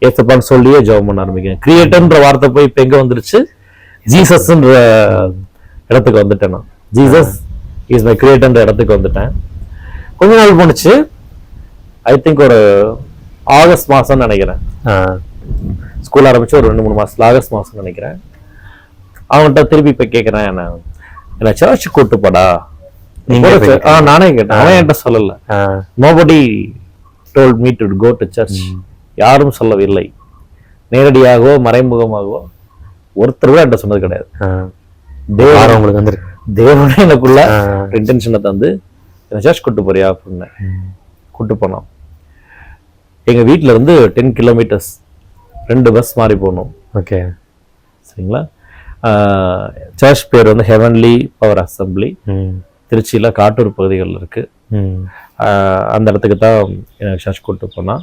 ஏசப்பான்னு சொல்லியே ஜெபம் பண்ண ஆரம்பிக்கிறேன். கிரியேட்டர்ன்ற வார்த்தை போய் இப்போ எங்க வந்துருச்சு, ஜீசஸ்ன்ற இடத்துக்கு வந்துட்டேன். நான் ஜீசஸ் இஸ் மை கிரியேட்டர்ன்ற இடத்துக்கு வந்துட்டேன். கொஞ்ச நாள் போனுச்சு, ஐ திங்க் ஒரு ஆகஸ்ட் மாசம் நினைக்கிறேன், ஸ்கூல் ஆரம்பிச்சு ஒரு 2-3 மாசத்துல ஆகஸ்ட் மாசம் நினைக்கிறேன். அவன்கிட்ட திருப்பி இப்ப கேட்கிறேன், என்ன சர்ச் கூட்டு போடா. நானே கேட்டேன், அவன் என்கிட்ட சொல்லல. Nobody told me to go to church. யாரும் சொல்லவில்லை, நேரடியாகவோ மறைமுகமாகவோ ஒருத்தர் கூட என்கிட்ட சொன்னது கிடையாது. தேவனே எனக்குள்ள இன்டென்ஷனை தந்து என்ன சர்ச் கூட்டு போறியா அப்படின்னு கூட்டு போனோம். எங்க வீட்டுல இருந்து 10 கிலோமீட்டர்ஸ் 2 பஸ் மாறி போகணும். ஓகே, சரிங்களா. சர்ச் பேர் வந்து ஹெவன்லி பவர் அசம்பிளி, திருச்சியில காட்டூர் பகுதிகளில் இருக்கு. அந்த இடத்துக்கு தான் எனக்கு சர்ச் கூட்டு போனா.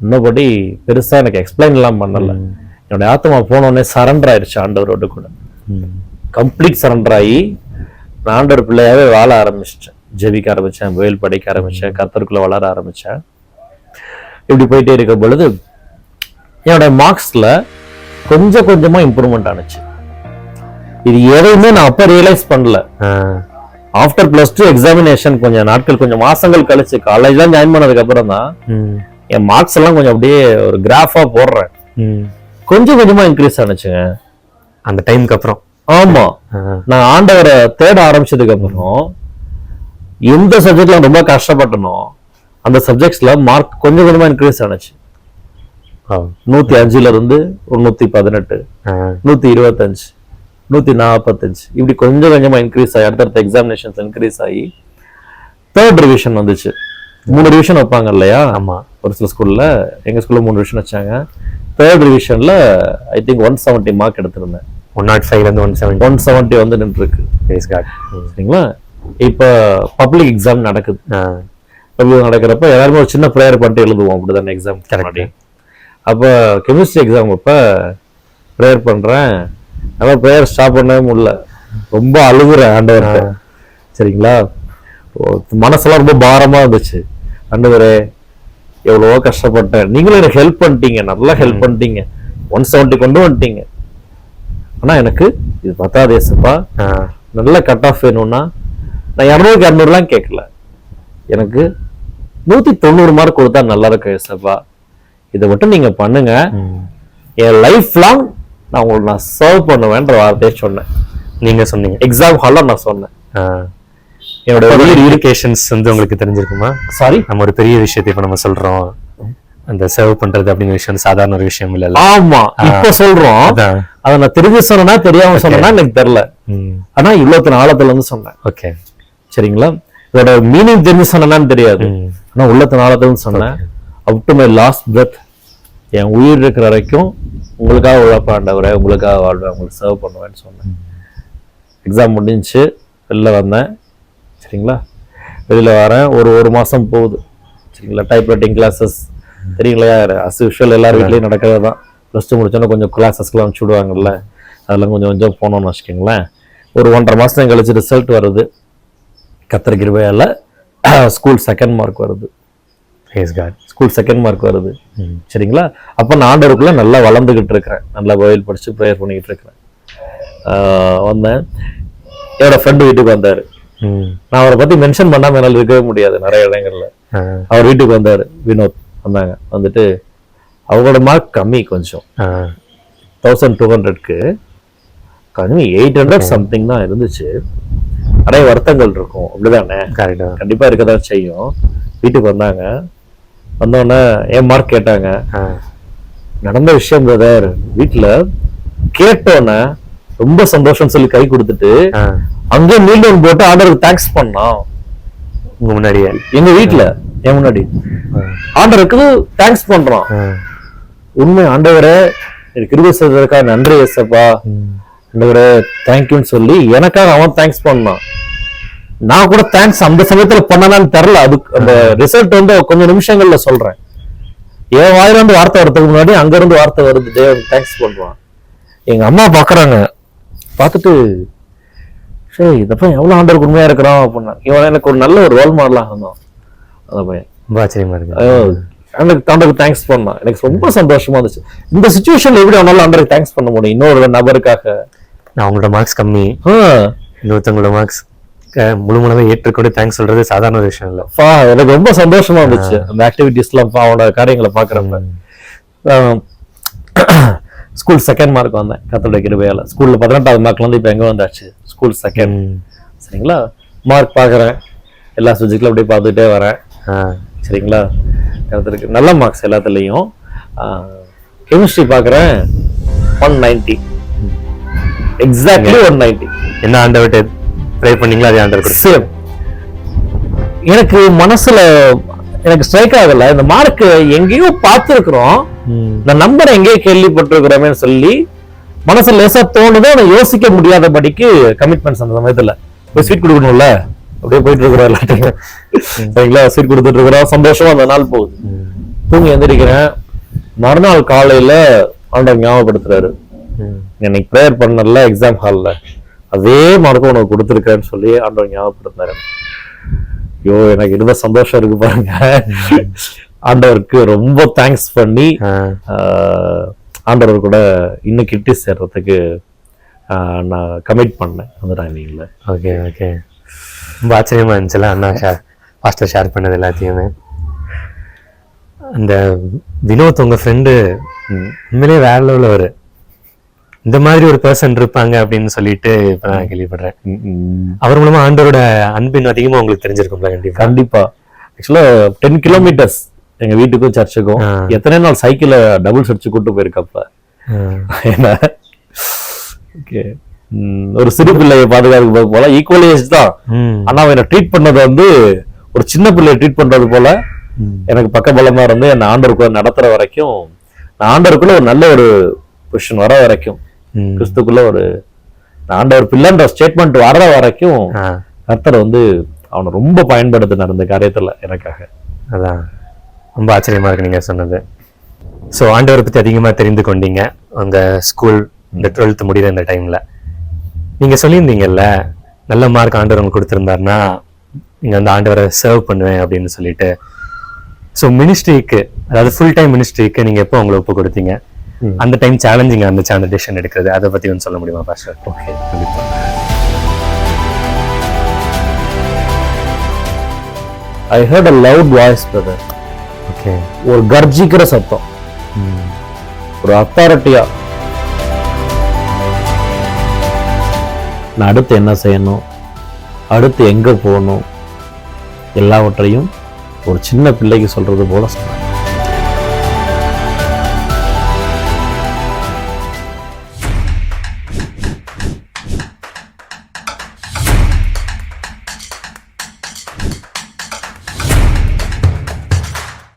இன்னொபடி பெருசா எனக்கு எக்ஸ்பிளைன் எல்லாம் பண்ணல. என்னுடைய ஆத்மா போனோடனே சரண்டர் ஆயிடுச்சு ஆண்டவரோடு கூட. கம்ப்ளீட் சரண்டர் ஆகி நான் ஆண்டவர் பிள்ளையாவே வாழ ஆரம்பிச்சிட்டேன். ஜெபிக்க ஆரம்பிச்சேன், வேல் படிக்க ஆரம்பிச்சேன், கர்த்தருக்குள்ள வளர ஆரம்பிச்சேன். இப்படி போயிட்டே இருக்க பொழுது என்னோட மார்க்ஸ்ல கொஞ்சம் கொஞ்சமா இம்ப்ரூவ்மெண்ட் ஆனிச்சு. இது எதையுமே நான் அப்ப ரியலைஸ் பண்ணல. ஆஃப்டர் +2 எக்ஸாமினேஷன் கொஞ்சம் நாட்கள், கொஞ்சம் மாசங்கள் கழிச்சு, காலேஜ்லாம் ஜாயின் பண்ணதுக்கு அப்புறம் தான் என் மார்க்ஸ் எல்லாம் கொஞ்சம் அப்படியே ஒரு கிராஃபா போடுறேன். கொஞ்சம் கொஞ்சமா இன்க்ரீஸ் ஆனிச்சுங்க அந்த டைமுக்கு அப்புறம். ஆமா, நான் ஆண்டவரை தேட ஆரம்பிச்சதுக்கு அப்புறம் எந்த சப்ஜெக்ட்ல ரொம்ப கஷ்டப்பட்டனோ அந்த சப்ஜெக்ட்ஸ்ல மார்க் கொஞ்சம் கொஞ்சமா இன்க்ரீஸ் ஆனிச்சு. 105ல இருந்து ஒரு 118, 125, 145 இப்படி கொஞ்சம் கொஞ்சமா இன்க்ரீஸ் ஆகி அடுத்தடுத்த எக்ஸாமினேஷன்ஸ் இன்க்ரீஸ் ஆகி 3rd ரிவிஷன் வந்துச்சு. 3 ரிவிஷன் வைப்பாங்க இல்லையா? ஆமா, ஒரு சில ஸ்கூல்ல, எங்க ஸ்கூல்ல 3 ரிவிஷன் வச்சாங்க. 3rd ரிவிஷன்ல ஐ திங்க் 170 மார்க் எடுத்திருந்தேன். 105ல இருந்து 170 வந்து நின்று இருக்கு. சரிங்களா. இப்ப பப்ளிக் எக்ஸாம் நடக்குது. பப்ளிக் நடக்கிறப்ப எல்லாருமே ஒரு சின்ன ப்ரேயர் பண்ணிட்டு எழுதுவோம் அப்படிதான் எக்ஸாம். அப்ப கெமிஸ்ட்ரி எக்ஸாம் அப்ப ப்ரேயர் பண்றேன். ஆனா ப்ரேயர் ஸ்டாப் பண்ணவே முடியல, ரொம்ப அழுகுறேன் ஆண்டவர்கிட்ட. சரிங்களா. மனசெல்லாம் ரொம்ப பாரமா இருந்துச்சு. ஆண்டவரே எவ்வளவோ கஷ்டப்பட்டேன், நீங்களும் எனக்கு ஹெல்ப் பண்ணிட்டீங்க, நல்லா ஹெல்ப் பண்ணிட்டீங்க, 170 கொண்டு வந்துட்டீங்க. ஆனா எனக்கு இது பத்தாது ஏசப்பா, நல்ல கட் ஆஃப் வேணும்னா நான் 200க்கு 200 கேட்கல, எனக்கு 190 மார்க் கொடுத்தா நல்லா இருக்கும் ஏசப்பா, இதை மட்டும் நீங்க பண்ணுங்க, என் லைஃப் லாங் நான் உங்களுக்கு நான் சர்வ் பண்ணுவேன்ற வார்த்தையை சொன்னேன். நீங்க சொன்னீங்க எக்ஸாம் ஹால்ல நான் சொன்னேன். என்னோட இரிகேஷன்ஸ் வந்து உங்களுக்கு தெரிஞ்சிருக்குமா? சாரி, நம்ம ஒரு பெரிய விஷயத்தை இப்ப நம்ம சொல்றோம், அந்த சர்வ் பண்றது அப்படிங்கிற விஷயம் சாதாரண ஒரு விஷயம் இல்ல. ஆமா, இப்ப சொல்றோம். அத நான் தெரிஞ்சு சொன்னா தெரியாம சொன்னா எனக்கு தெரியல. ஆனா இவ்வளவு ஆழத்துல இருந்து சொன்னேன். ஓகே, சரிங்களா. இதோட மீனிங் தெரிஞ்சு சொன்னான்னு தெரியாது, ஆனா உள்ளத்தின் ஆழத்துல சொன்னேன். Up to my last breath, என் உயிர் இருக்கிற வரைக்கும் உங்களுக்காக உழைப்பாண்டவரை, உங்களுக்காக வாழ்வேன், உங்களுக்கு சர்வ் பண்ணுவேன்னு சொன்னேன். எக்ஸாம் முடிஞ்சு வெளில வந்தேன். சரிங்களா. வெளியில வரேன், ஒரு மாசம் போகுது. சரிங்களா. டைப்ரைட்டிங் கிளாஸஸ் தெரியுங்களா, அஸ் யூஷுவல் எல்லார் வீட்லயும் நடக்கிறது தான். +2 முடிச்சோன்னா கொஞ்சம் கிளாஸஸ்க்குலாம் அனுப்பிச்சி விடுவாங்கல்ல, அதெல்லாம் கொஞ்சம் கொஞ்சம் போனோம்னு வச்சுக்கோங்களேன். ஒரு 1.5 மாதம் கழிச்சு ரிசல்ட் வருது. கர்த்தர் கிருபையால ஸ்கூல் 2nd மார்க் வருது. ஸ்கூல் 2nd மார்க் வருது. சரிங்களா? அப்போ நான் ஆண்டவருக்குள்ள நல்லா வளர்ந்துகிட்டு இருக்கிறேன். நல்லா பைபிள் படிச்சு ப்ரேயர் பண்ணிக்கிட்டு இருக்கிறேன். வந்தேன், என்னோட ஃப்ரெண்டு வீட்டுக்கு வந்தாரு. நான் அவரை பத்தி மென்ஷன் பண்ணாம என்னால் இருக்கவே முடியாது நிறைய இடங்கள்ல. அவர் வீட்டுக்கு வந்தாரு, வினோத் வந்தாங்க. வந்துட்டு அவங்களோட மார்க் கம்மி, கொஞ்சம் 1200க்கு கம்மி, 800 சம்திங் தான் இருந்துச்சு. நிறைய வருத்தங்கள் இருக்கும், அப்படிதானே? கண்டிப்பா இருக்கதான் செய்யும். வீட்டுக்கு வந்தாங்க, வந்தோடனே என் மார்க் கேட்டாங்க. நடந்த விஷயம் பிரதர், வீட்டுல கேட்டோன்னே ரொம்ப சந்தோஷம் சொல்லி கை கொடுத்துட்டு அங்கே மீண்டும் போட்டு ஆண்டருக்கு தேங்க்ஸ் பண்ணோம். உங்க முன்னாடியே, எங்க வீட்டுல என் முன்னாடி ஆண்டருக்கு தேங்க்ஸ் பண்றோம். உண்மை ஆண்டவரே கிருபை செய்ததற்காக நன்றி ஏசப்பா, ஆண்டவரே தேங்க்யூன்னு சொல்லி எனக்காக அவன் தேங்க்ஸ் பண்ணான். நான் கூட தேங்க்ஸ் அந்த சமயத்துல பண்ணலான்னு தெரியல. அது அந்த ரிசல்ட் வந்து கொஞ்சம் நிமிஷங்கள்ல சொல்றேன். என் வாயிலிருந்து வார்த்தை வரதுக்கு முன்னாடி அங்க இருந்து வார்த்தை வருது, தேவன் தேங்க்ஸ் பண்றான். எங்க அம்மா பாக்குறாங்க, பார்த்துட்டு சரி இந்த பையன் எவ்வளவு ஆண்டருக்கு உண்மையா இருக்கிறான் அப்படின்னா, இவன் எனக்கு ஒரு நல்ல ஒரு ரோல் மாடலா இருந்தான். அந்த பையன் ரொம்ப ஆச்சரியமா இருக்கு. ஆண்டருக்கு தேங்க்ஸ் பண்ணான். எனக்கு ரொம்ப சந்தோஷமா இருந்துச்சு. இந்த சிச்சுவேஷன்ல எப்படி அவனால ஆண்டருக்கு தேங்க்ஸ் பண்ண முடியும்? இன்னொரு நபருக்காக. நான் அவங்களோட மார்க்ஸ் கம்மி, இன்னொருத்தவங்களோட மார்க்ஸ் முழுமளவே ஏற்றுக்கொண்டு தேங்க்ஸ் சொல்றது சாதாரண விஷயம் இல்ல. எனக்கு ரொம்ப சந்தோஷமா இருந்துச்சு அந்த ஆக்டிவிட்டிஸ்லாம், அவனோட காரியங்களை பாக்குறப்ப. ஸ்கூல் 2nd மார்க் வந்தேன் கர்த்தருடைய கிருபையால. ஸ்கூல்ல 18வது மார்க்ல இருந்து இப்ப எங்க வந்தாச்சு, ஸ்கூல் 2nd. சரிங்களா? மார்க் பாக்குறேன், எல்லா சப்ஜெக்ட்ல அப்படியே பார்த்துட்டே வரேன். சரிங்களா? கர்த்தருக்கு நல்ல மார்க்ஸ் எல்லாத்துலயும். கெமிஸ்ட்ரி பாக்குறேன் 190, எக்ஸாக்ட்லி 190. என்ன ஆண்டவர்கிட்ட ப்ரே பண்ணீங்களா அதே ஆண்டவர் சேம். எனக்கு மனசுல எனக்கு ஸ்ட்ரைக் ஆகல, இந்த மார்க் எங்கேயோ பார்த்திருக்கிறோம், இந்த நம்பரை எங்கேயோ கேள்விப்பட்டிருக்கிறோமே சொல்லி மனசுல லேசா தோணுது. ஆனா யோசிக்க முடியாதபடிக்கு கமிட்மெண்ட்ஸ் அந்த சமயத்துல போய் ஸ்வீட் கொடுக்கணும்ல, அப்படியே போயிட்டு இருக்கிறோம் எல்லாத்தையும். சரிங்களா? ஸ்வீட் கொடுத்துட்டு இருக்கிறோம், சந்தோஷமா அந்த நாள் போகுது. தூங்கி எந்திரிக்கிறேன், மறுநாள் காலையில ஆண்டவர் ஞாபகப்படுத்துறாரு, இன்னைக்கு ப்ரேயர் பண்ணல எக்ஸாம் ஹால்ல, அதே மார்க்கும் உனக்கு கொடுத்துருக்கேன்னு சொல்லி ஆண்டவர் ஞாபகப்படுத்தினாரு. ஐயோ எனக்கு இருந்த சந்தோஷம் இருக்கு பாருங்க. ஆண்டவருக்கு ரொம்ப தேங்க்ஸ் பண்ணி ஆண்டவர் கூட இன்னும் கிட்டி சேர்றதுக்கு நான் கமிட் பண்ணேன் அந்த டைமிங்ல. ஓகே ஓகே, ரொம்ப ஆச்சரியமா இருந்துச்சுல அண்ணா பாஸ்டர் ஷேர் பண்ணது எல்லாத்தையுமே. அந்த வினோத் உங்க ஃப்ரெண்டு உண்மையிலேயே வேற லெவலில் ஒரு இந்த மாதிரி ஒரு பர்சன் இருப்பாங்க அப்படின்னு சொல்லிட்டு இப்ப நான் கேள்விப்படுறேன். அவர் மூலமா ஆண்டவரோட அன்பின் அதிகமா உங்களுக்கு தெரிஞ்சிருக்கும்ல? கண்டிப்பா. ஆக்சுவலா 10 கிலோமீட்டர்ஸ் எங்க வீட்டுக்கும் சர்ச்சுக்கும் எத்தனை நாள் சைக்கிள டபுள் சர்ச்சு கூட்டு போயிருக்கப்ப. ஏன்னா ஒரு சிறு பிள்ளையை பாதுகாக்க போல ஈக்குவல் ஏஜ் தான், ஆனா அவனை ட்ரீட் பண்ணது வந்து ஒரு சின்ன பிள்ளைய ட்ரீட் பண்றது போல எனக்கு பக்கபலமா இருந்து என்ன ஆண்டவருக்குள்ள நடத்துற வரைக்கும், ஆண்டவருக்குள்ள ஒரு நல்ல ஒரு பொசிஷன் வர வரைக்கும், கிறிஸ்துக்குள்ள ஒரு ஆண்டவர் பிள்ளைன்ற ஸ்டேட்மெண்ட் வர்ற வரைக்கும் கர்த்தர் வந்து அவனை ரொம்ப பயன்படுத்தினார் இந்த காரியத்துல எனக்காக. அதான் ரொம்ப ஆச்சரியமா இருக்கு நீங்க சொன்னது. ஸோ ஆண்டவரை பத்தி அதிகமா தெரிந்து கொண்டீங்க உங்க ஸ்கூல் இந்த 12th முடிகிற இந்த டைம்ல. நீங்க சொல்லியிருந்தீங்கல்ல நல்ல மார்க் ஆண்டவர் உங்களுக்கு கொடுத்துருந்தாருன்னா நீங்க அந்த ஆண்டவரை சர்வ் பண்ணுவேன் அப்படின்னு சொல்லிட்டு. ஸோ மினிஸ்ட்ரிக்கு, அதாவது ஃபுல் டைம் மினிஸ்ட்ரிக்கு நீங்க எப்போ உங்களை ஒப்பு கொடுத்தீங்க? அந்த டைம் சேலஞ்சிங் இருந்துச்சு அந்த டிசிஷன் எடுக்கிறது, அதை பத்தி வந்து சொல்ல முடியுமா பாஸ்டர்? ஓகே, கண்டிப்பா. I heard a loud voice, brother. Okay, ஒரு கர்ஜிக்கிற சத்தம், ஒரு அத்தாரிட்டியா நான் அடுத்து என்ன செய்யணும், அடுத்து எங்க போகணும், எல்லாவற்றையும் ஒரு சின்ன பிள்ளைக்கு சொல்றது போல சொன்னேன்.